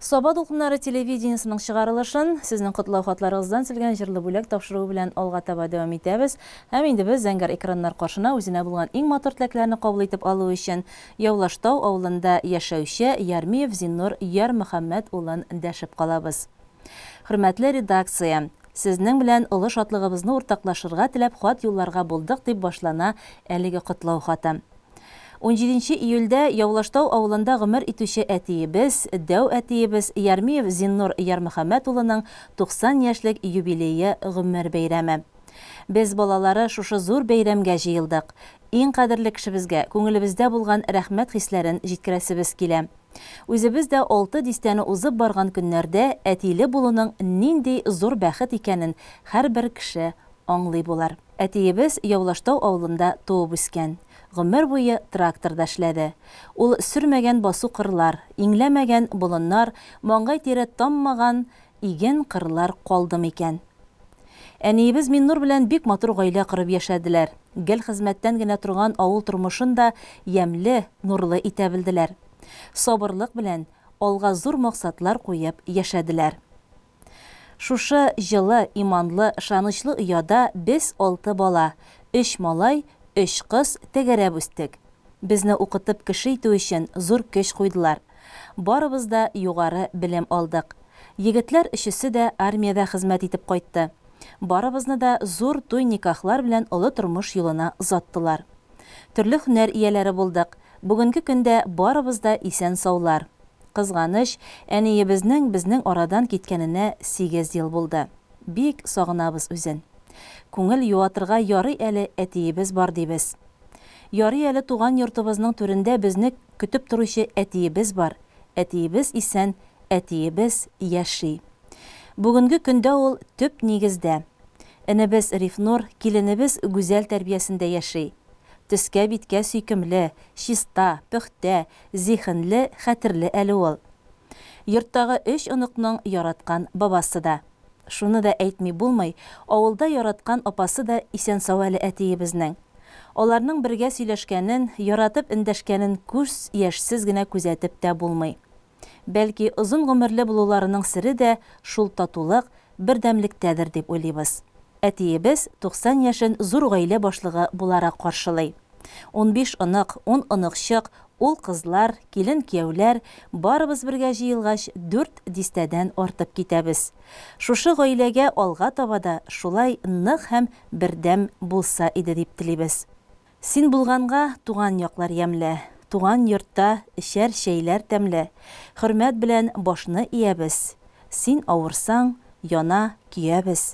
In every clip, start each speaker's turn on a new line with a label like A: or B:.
A: Саба дулкыннары телевидениесінің шығарылышын сезнең котлау хатларыгыздан силгән җырлы бүләк тапшыру белән алга таба дәвам итәбез. Һәм инде без зәңгәр экраннар каршына үзенә булган иң матур теләкләрне кабул итеп алу өчен Яулаштау авылында яшәүче Ярмиев Зиннур Ярмөхәммәд улын дәшеп калабыз. Хөрмәтле редакция, сезнең белән олы шатлыгыбызны уртаклашырга теләп хат юлларга булдык дип башлана әлеге котлау хаты. 17 июльдә Яулаштау авылында гомер итүче әтиебез, дәү әтиебез Ярмиев Зиннур Ярмөхәммәд улының 90 яшьлек юбилее гомер бәйрәме. Без балалары шушы зур бәйрәмгә җыелдык. Иң кадерле кешебезгә күңелебездә булган рәхмәт хисләрен җиткерәсебез килә. Үзебез дә 6 дистәне узып барган көннәрдә әтиле булуның нинди зур бәхет икәнен һәрбер кеше аңлый булар. Әтиебез Яулаштау авылында туып үскән. Гомер буе тракторда эшләде. Ул сөрмәгән басу кырлар, иңләмәгән болыннар, маңгай тире таммаган иген кырлар калдым икән. Әниебез Миннур белән бик матур гаилә кырып яшәделәр. Гел хезмәттән генә торган авыл тормышын да ямьле, нурлы итә белделәр. Сабырлык белән алга зур максатлар куеп яшәделәр. Шушы җылы, иманлы, ышанычлы ояда без 6 бала, 3 малай, 3 кыз тәгәрәп үстек. Безне укытып кеше итү өчен зур көч куйдылар. Барыбыз да югары белем алдык. Егетләр өчесе дә армиядә хезмәт итеп кайтты. Барыбызны да зур туй никахлар белән олы тормыш юлына узаттылар. Төрле һөнәр ияләре булдык. Бүгенге көндә барыбыз да исән саулар. Кызганыч, әниебезнең безнең арадан киткәненә 8 ел булды. Бик сагынабыз үзен. Күңел юатырга ярый әле әтиебез бар дибез. Ярый әле туган йортыбызның түрендә безне көтеп торучы әтиебез бар. Әтиебез исән, әтиебез яши. Бүгенге көндә ул төп нигездә. Энебез Рифнур киленебез гүзәл тәрбиясендә яши. Төскә биткә сөйкемле, чиста, пөхтә, зихенле, хәтерле әле ул. Йорттагы 3 оныкның яраткан бабасы да. Шуны да әйтми булмый, авылда яраткан апасы да исән сау әле әтиебезнең. Аларның бергә сөйләшкәнен, яратып эндәшкәнен күз яшьсез генә күзәтеп тә булмый. Бәлки, озын гомерле булуларының сире дә шул татулык, бердәмлектәдер дип уйлыйбыз. Әтиебез 90 яшен зур гаилә башлыгы буларак каршылый. 15 онык, 10 оныкчык, ул кызлар, килен кияүләр, барыбыз бергә җыелгач 4 дистәдән артып китәбез. Шушы гаиләгә алга табада шулай нык һәм бердәм булса иде дип телибез. Син булганга туган яклар ямле, туган йортта эчәр чәйләр тәмле. Хөрмәт белән башны иябез. Син авырсаң, яна киябез.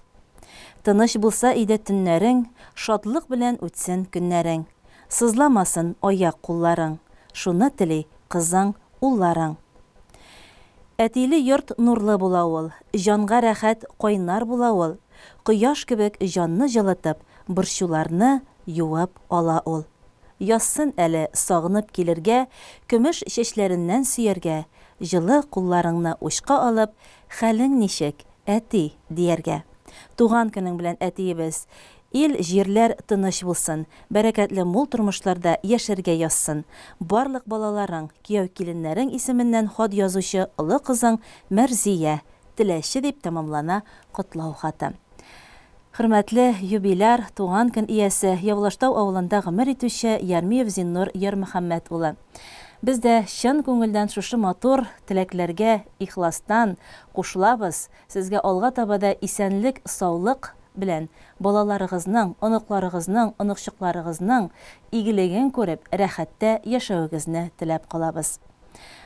A: Тыныч булса иде төннәрең, шатлык белән үтсен көннәрең. Сызламасын аяк кулларың. Шуны тели кызың, улларың. Әтиле йорт нурлы була ул, җанга рәхәт кайнар була ул. Кояш кебек җанны җылытып, борчуларны юып ала ул. Яссын әле сагынып килергә, көмеш чәчләреннән сөяргә, җылы кулларыңны учка алып, хәлең ничек, әти дияргә. Туган көнең белән әтиебез. Ил җирләр тыныч булсын, бәрәкәтле мул тормышларда яшәргә язсын. Барлык балаларың, кияү киленнәрең исеменнән хат язучы олы кызың Мәрзия теләче дип тәмамлана котлау хаты. Хөрмәтле юбиляр, туган көн иясе Яулаштау авылында гомер итүче Ярмиев Зиннур Ярмөхәммәд улы. Без дә чын күңелдән шушы матур теләкләргә ихластан кушылабыз. Сезгә алга табада исәнлек, саулык белән балаларыгызның, оныкларыгызның, оныкчыкларыгызның игелеген күреп, рәхәттә яшәвегезне теләп калабыз.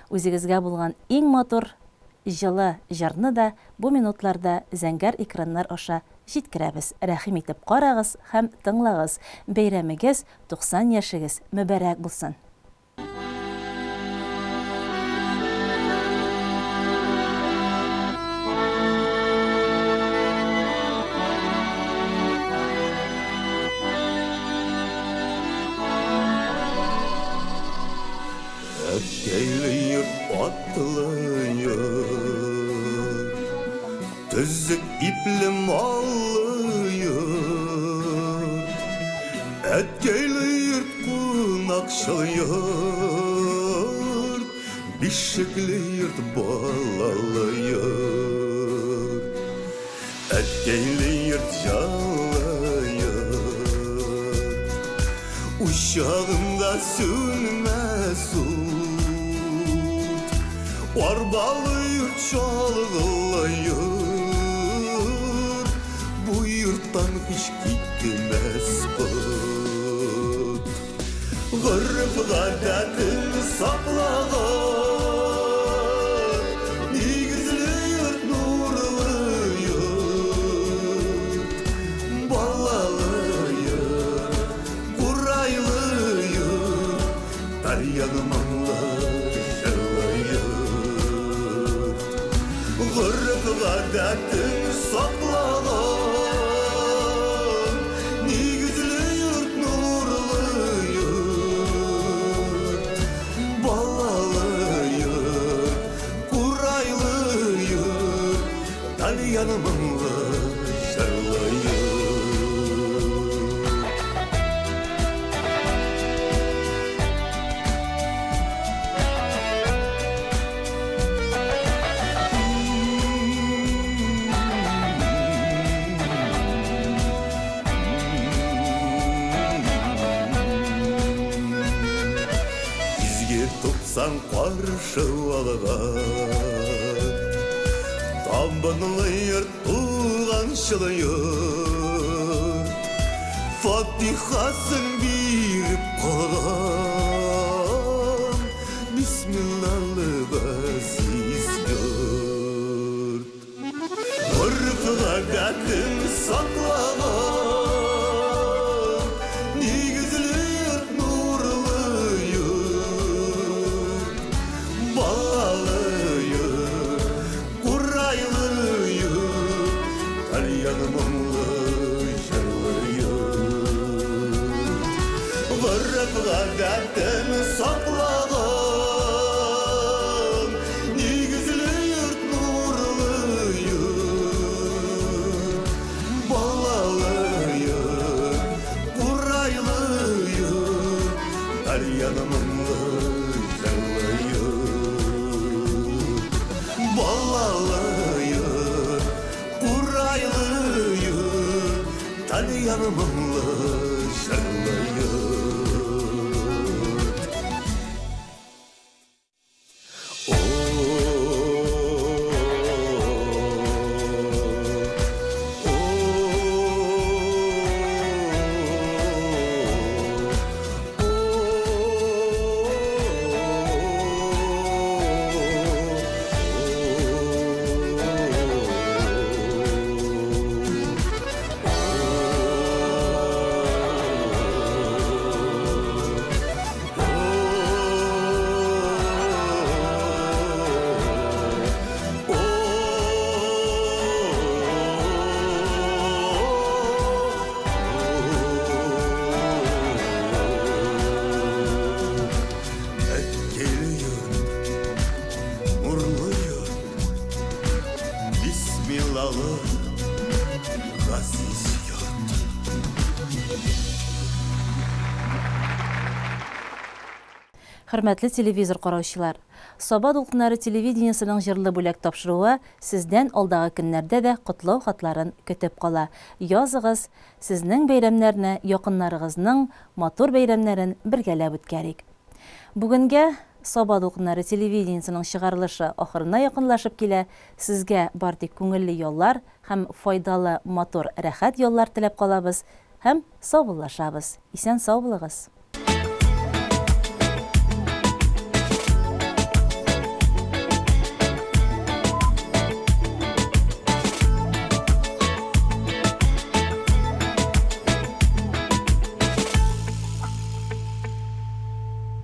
A: Үзегезгә булган иң матур җылы җырны да бу минутларда зәңгәр экраннар аша җиткерәбез. Рәхим итеп карагыз һәм тыңлагыз. Бәйрәмегез 90 яшегез мөбарәк булсын.
B: Әткәйле йорт атлы йорт, төзек ипле маллы йорт. Әткәйле йорт кунакчыл йорт, бишекле йорт балалы йорт, әткейлі йорт жалы йорт, ушағында сөнмәс от, арбалы йорт шалғылы йорт, bu yurttan hiç gitmez kut. Gırıp gadetin saklagan, nigizli yurt nurlu yurt, balalı yurt, kuraylı yurt, daryanmanlı şırlı yurt. Gırıp gadetin saklagan, nigizli yurt nurlu yurt, balalı yurt, kuraylı yurt, dalyanmanlı şırlı yurt. Bizge topsan qarşı algan, табынлы йорт, туғаншылы йорт, фатихасын беріп қалған, бисмиллалы ғазиз йорт. Ғұрпыға гәтін сақлаған, негізлі йорт нұрлы йорт, балалы йорт, құрайлы йорт, тальянманлы жырлы йорт. Ғұрпыға гәтін сақлаған, негізлі йорт нұрлы йорт, балалы йорт, құрайлы йорт, тальянманлы жырлы йорт. Балалы йорт, құрайлы йорт, тальянманлы жырлы йорт. Әткейлі йорт, нұрлы йорт, бисмиллалы ғазиз йорт.
A: Хөрмәтле телевизор караучылар, Саба дулкыннары телевидениесенең җырлы бүләк тапшыруы сездән алдагы көннәрдә дә котлау хатларын көтеп кала. Языгыз, сезнең бәйрәмнәрне, якыннарыгызның матур бәйрәмнәрен бергәләп үткәрик. Бүгенгә Саба дулкыннары телевидениесенең чыгарылышы ахырына якынлашып килә. Сезгә бар тик күңелле яллар һәм файдалы, матур, рәхәт яллар теләп калабыз һәм саубуллашабыз. Исән сау булыгыз.